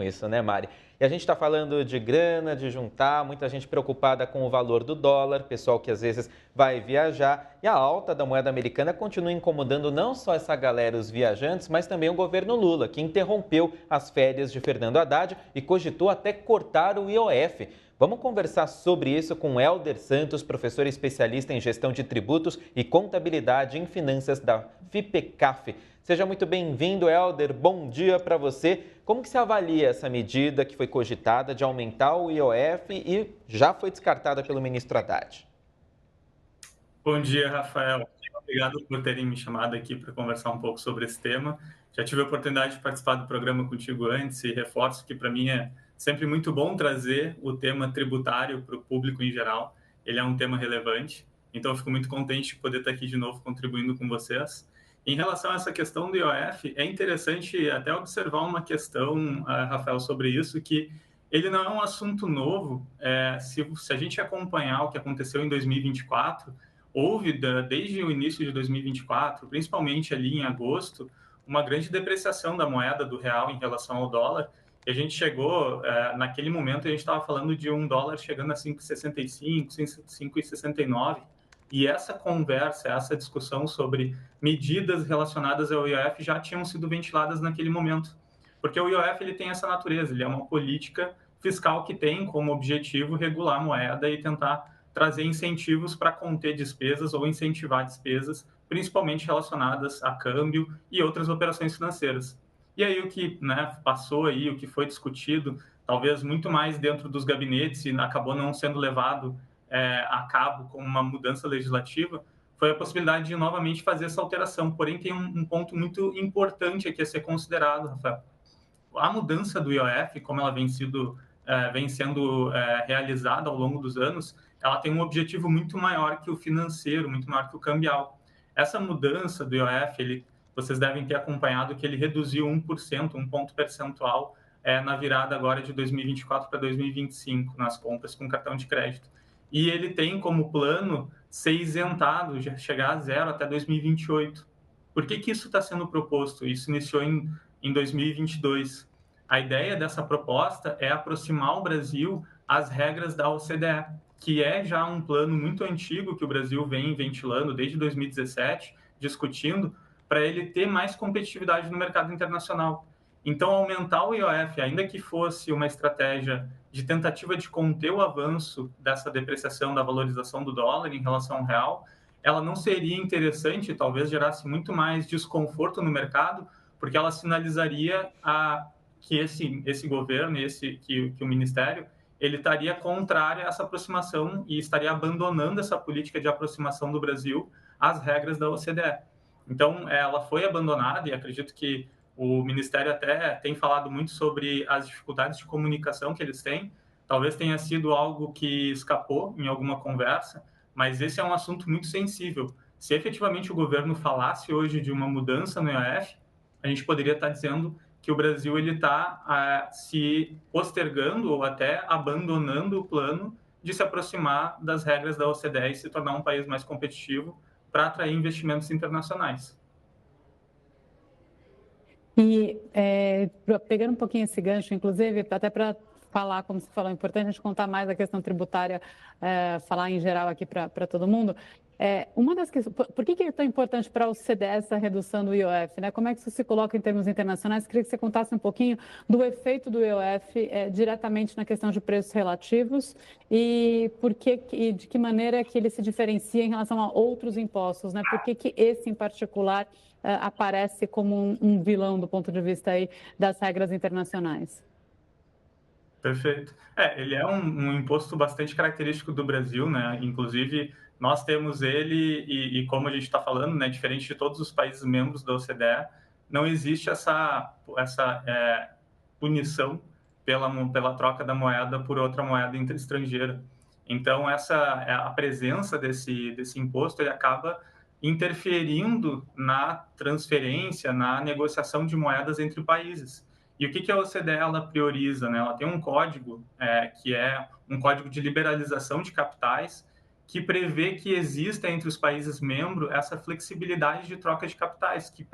com isso, né, Mari? E a gente está falando de grana, de juntar, muita gente preocupada com o valor do dólar, pessoal que às vezes vai viajar. E a alta da moeda americana continua incomodando não só essa galera, os viajantes, mas também o governo Lula, que interrompeu as férias de Fernando Haddad e cogitou até cortar o IOF. Vamos conversar sobre isso com Hélder Santos, professor especialista em gestão de tributos e contabilidade em finanças da FIPECAF. Seja muito bem-vindo, Hélder. Bom dia para você. Como que você avalia essa medida que foi cogitada de aumentar o IOF e já foi descartada pelo ministro Haddad? Bom dia, Rafael. Obrigado por terem me chamado aqui para conversar um pouco sobre esse tema. Já tive a oportunidade de participar do programa contigo antes e reforço que para mim é sempre muito bom trazer o tema tributário para o público em geral. Ele é um tema relevante, então eu fico muito contente de poder estar aqui de novo contribuindo com vocês. Em relação a essa questão do IOF, é interessante até observar uma questão, Rafael, sobre isso, que ele não é um assunto novo. Se a gente acompanhar o que aconteceu em 2024, houve, desde o início de 2024, principalmente ali em agosto, uma grande depreciação da moeda do real em relação ao dólar. E a gente chegou, naquele momento, a gente estava falando de um dólar chegando a 5,65, 5,69. E essa conversa, essa discussão sobre medidas relacionadas ao IOF já tinham sido ventiladas naquele momento. Porque o IOF ele tem essa natureza, ele é uma política fiscal que tem como objetivo regular a moeda e tentar trazer incentivos para conter despesas ou incentivar despesas, principalmente relacionadas a câmbio e outras operações financeiras. E aí o que, né, passou aí, o que foi discutido, talvez muito mais dentro dos gabinetes e acabou não sendo levado a cabo com uma mudança legislativa, foi a possibilidade de novamente fazer essa alteração. Porém, tem um ponto muito importante aqui a ser considerado, Rafael. A mudança do IOF, como ela vem sendo realizada ao longo dos anos, ela tem um objetivo muito maior que o financeiro, muito maior que o cambial. Essa mudança do IOF, vocês devem ter acompanhado que ele reduziu 1%, um ponto percentual, na virada agora de 2024 para 2025, nas compras com cartão de crédito. E ele tem como plano ser isentado, chegar a zero até 2028. Por que isso está sendo proposto? Isso iniciou em 2022. A ideia dessa proposta é aproximar o Brasil às regras da OCDE, que é já um plano muito antigo que o Brasil vem ventilando desde 2017, discutindo, para ele ter mais competitividade no mercado internacional. Então, aumentar o IOF, ainda que fosse uma estratégia de tentativa de conter o avanço dessa depreciação da valorização do dólar em relação ao real, ela não seria interessante, talvez gerasse muito mais desconforto no mercado, porque ela sinalizaria que esse governo, que o Ministério, ele estaria contrário a essa aproximação e estaria abandonando essa política de aproximação do Brasil às regras da OCDE. Então, ela foi abandonada e acredito que o Ministério até tem falado muito sobre as dificuldades de comunicação que eles têm. Talvez tenha sido algo que escapou em alguma conversa, mas esse é um assunto muito sensível. Se efetivamente o governo falasse hoje de uma mudança no IOF, a gente poderia estar dizendo que o Brasil está se postergando ou até abandonando o plano de se aproximar das regras da OCDE e se tornar um país mais competitivo para atrair investimentos internacionais. E pegando um pouquinho esse gancho, inclusive, até para falar, como você falou, é importante a gente contar mais a questão tributária, falar em geral aqui para todo mundo. Uma das questões, por que é tão importante para o CDS essa redução do IOF? Né? Como é que isso se coloca em termos internacionais? Queria que você contasse um pouquinho do efeito do IOF diretamente na questão de preços relativos e de que maneira que ele se diferencia em relação a outros impostos, né? Por que esse em particular aparece como um vilão do ponto de vista aí das regras internacionais? Perfeito. Ele é um imposto bastante característico do Brasil, né? Inclusive, nós temos ele e como a gente está falando, né, diferente de todos os países membros da OCDE, não existe essa punição pela troca da moeda por outra moeda estrangeira. Então, a presença desse imposto ele acaba interferindo na transferência, na negociação de moedas entre países. E o que a OCDE ela prioriza? Né? Ela tem um código, que é um código de liberalização de capitais, que prevê que exista entre os países membros essa flexibilidade de troca de capitais, que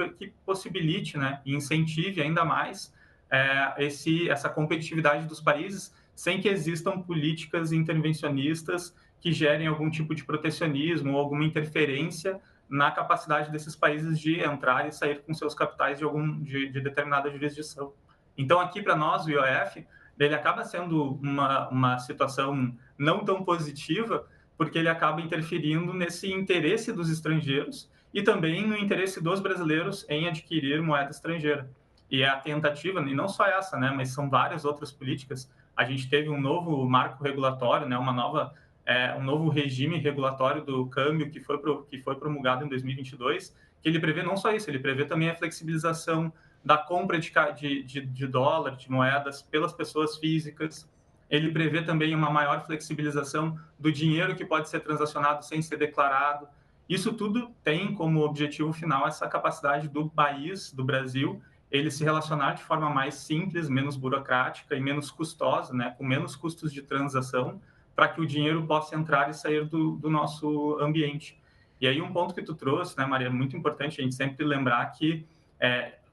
possibilite, né, e incentive ainda mais essa competitividade dos países sem que existam políticas intervencionistas que gerem algum tipo de protecionismo ou alguma interferência na capacidade desses países de entrar e sair com seus capitais de determinada jurisdição. Então, aqui para nós, o IOF, ele acaba sendo uma situação não tão positiva, porque ele acaba interferindo nesse interesse dos estrangeiros e também no interesse dos brasileiros em adquirir moeda estrangeira. E é a tentativa, e não só essa, né, mas são várias outras políticas. A gente teve um novo marco regulatório, né, um novo regime regulatório do câmbio que foi promulgado em 2022, que ele prevê não só isso, ele prevê também a flexibilização da compra de dólar, de moedas, pelas pessoas físicas. Ele prevê também uma maior flexibilização do dinheiro que pode ser transacionado sem ser declarado. Isso tudo tem como objetivo final essa capacidade do país, do Brasil, ele se relacionar de forma mais simples, menos burocrática e menos custosa, né, com menos custos de transação, para que o dinheiro possa entrar e sair do nosso ambiente. E aí um ponto que tu trouxe, né, Maria, é muito importante a gente sempre lembrar que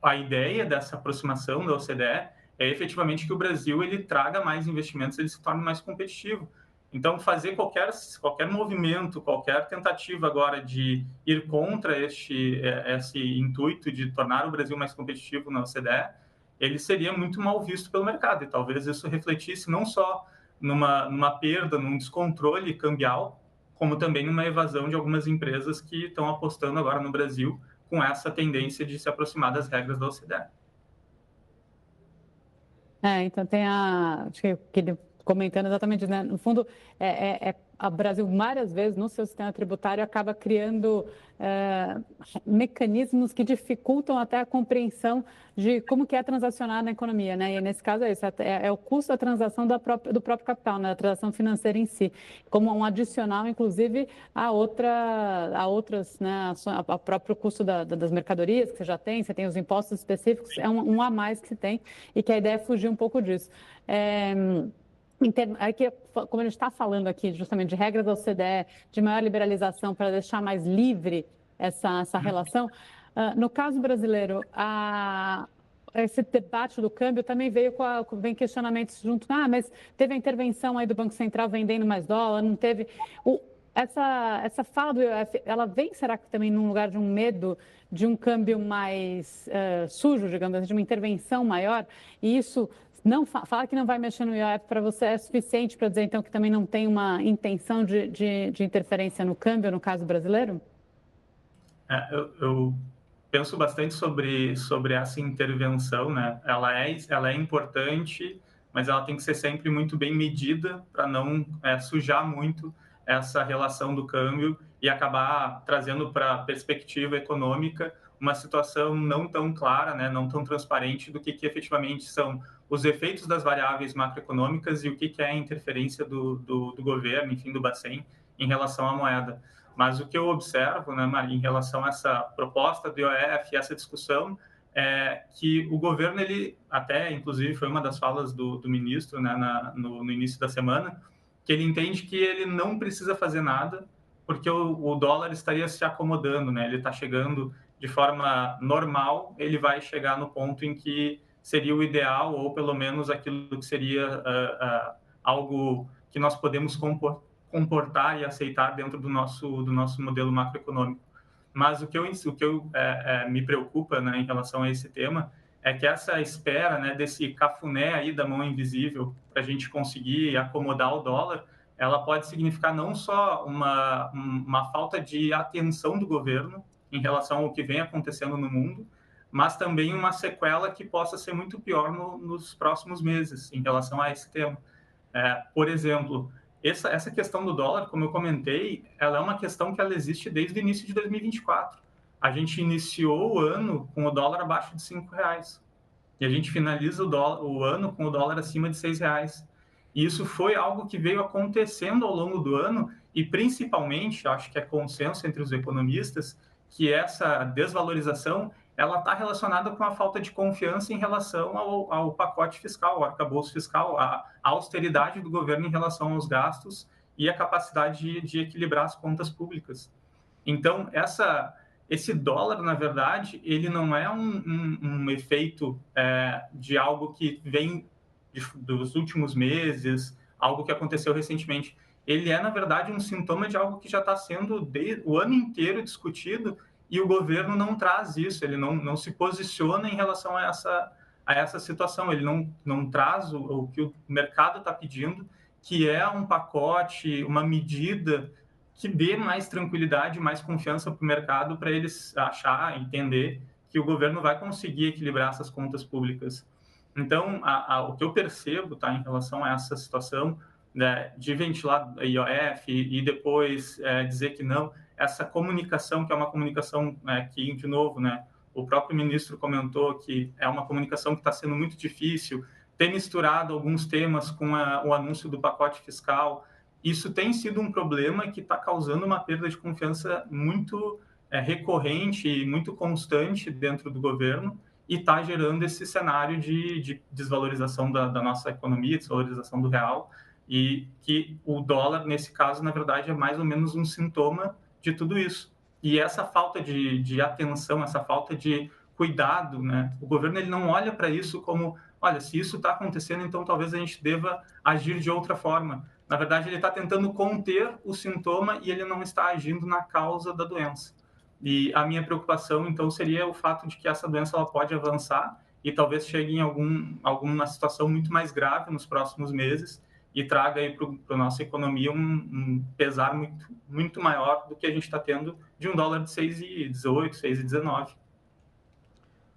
a ideia dessa aproximação da OCDE é efetivamente que o Brasil ele traga mais investimentos, ele se torne mais competitivo. Então, fazer qualquer movimento, qualquer tentativa agora de ir contra esse intuito de tornar o Brasil mais competitivo na OCDE, ele seria muito mal visto pelo mercado. E talvez isso refletisse não só numa perda, num descontrole cambial, como também numa evasão de algumas empresas que estão apostando agora no Brasil com essa tendência de se aproximar das regras da OCDE. Então tem acho que ele comentando exatamente, né? No fundo, o Brasil várias vezes no seu sistema tributário acaba criando mecanismos que dificultam até a compreensão de como que é transacionar na economia, né? E nesse caso é isso, é o custo da transação do próprio capital, né? Da transação financeira em si, como um adicional, inclusive, a outras, né? A próprio custo das mercadorias que você tem os impostos específicos, é um a mais que se tem e que a ideia é fugir um pouco disso. Aqui, como a gente está falando aqui justamente de regras da OCDE, de maior liberalização para deixar mais livre essa relação, no caso brasileiro, esse debate do câmbio também vem questionamentos junto, mas teve a intervenção aí do Banco Central vendendo mais dólar, não teve... Essa fala do IOF, ela vem, será que também num lugar de um medo de um câmbio mais sujo, digamos assim, de uma intervenção maior, e isso... Não falar que não vai mexer no IOF para você é suficiente para dizer, então, que também não tem uma intenção de interferência no câmbio, no caso brasileiro? Eu penso bastante sobre essa intervenção, né? Ela é importante, mas ela tem que ser sempre muito bem medida para não sujar muito essa relação do câmbio e acabar trazendo para a perspectiva econômica uma situação não tão clara, né? Não tão transparente do que efetivamente são os efeitos das variáveis macroeconômicas e o que é a interferência do governo, enfim, do Bacen, em relação à moeda. Mas o que eu observo, né, Maria, em relação a essa proposta do IOF, essa discussão, é que o governo, ele até, inclusive, foi uma das falas do ministro, né, no início da semana, que ele entende que ele não precisa fazer nada, porque o dólar estaria se acomodando, né? Ele está chegando de forma normal, ele vai chegar no ponto em que seria o ideal, ou pelo menos aquilo que seria algo que nós podemos comportar e aceitar dentro do nosso modelo macroeconômico. Mas o que me preocupa, né, em relação a esse tema é que essa espera, né, desse cafuné aí da mão invisível para a gente conseguir acomodar o dólar, ela pode significar não só uma falta de atenção do governo em relação ao que vem acontecendo no mundo, mas também uma sequela que possa ser muito pior nos próximos meses em relação a esse tema. Por exemplo, essa questão do dólar, como eu comentei, ela é uma questão que ela existe desde o início de 2024. A gente iniciou o ano com o dólar abaixo de R$5 e a gente finaliza o ano com o dólar acima de R$6. E isso foi algo que veio acontecendo ao longo do ano e, principalmente, acho que é consenso entre os economistas, que essa desvalorização ela está relacionada com a falta de confiança em relação ao pacote fiscal, ao arcabouço fiscal, a austeridade do governo em relação aos gastos e a capacidade de equilibrar as contas públicas. Então, esse dólar, na verdade, ele não é um efeito de algo que vem dos últimos meses, algo que aconteceu recentemente. Ele é, na verdade, um sintoma de algo que já está sendo o ano inteiro discutido e o governo não traz isso, ele não se posiciona em relação a essa situação, ele não traz o que o mercado está pedindo, que é um pacote, uma medida que dê mais tranquilidade, mais confiança para o mercado, para eles entender que o governo vai conseguir equilibrar essas contas públicas. Então, o que eu percebo, tá, em relação a essa situação, né, de ventilar a IOF e depois dizer que não, essa comunicação, que é uma comunicação que, de novo, né, o próprio ministro comentou que é uma comunicação que está sendo muito difícil, ter misturado alguns temas com o anúncio do pacote fiscal, isso tem sido um problema que está causando uma perda de confiança muito recorrente e muito constante dentro do governo e está gerando esse cenário de desvalorização da nossa economia, desvalorização do real, e que o dólar, nesse caso, na verdade, é mais ou menos um sintoma de tudo isso. E essa falta de atenção, essa falta de cuidado, né? O governo ele não olha para isso como, olha, se isso está acontecendo, então talvez a gente deva agir de outra forma. Na verdade, ele está tentando conter o sintoma e ele não está agindo na causa da doença. E a minha preocupação, então, seria o fato de que essa doença ela pode avançar e talvez chegue em alguma situação muito mais grave nos próximos meses e traga aí para a nossa economia um pesar muito, muito maior do que a gente está tendo de um dólar de 6,18, 6,19.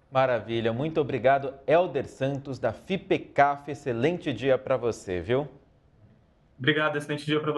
Maravilha, muito obrigado, Helder Santos, da FIPECAF. Excelente dia para você, viu? Obrigado, excelente dia para você.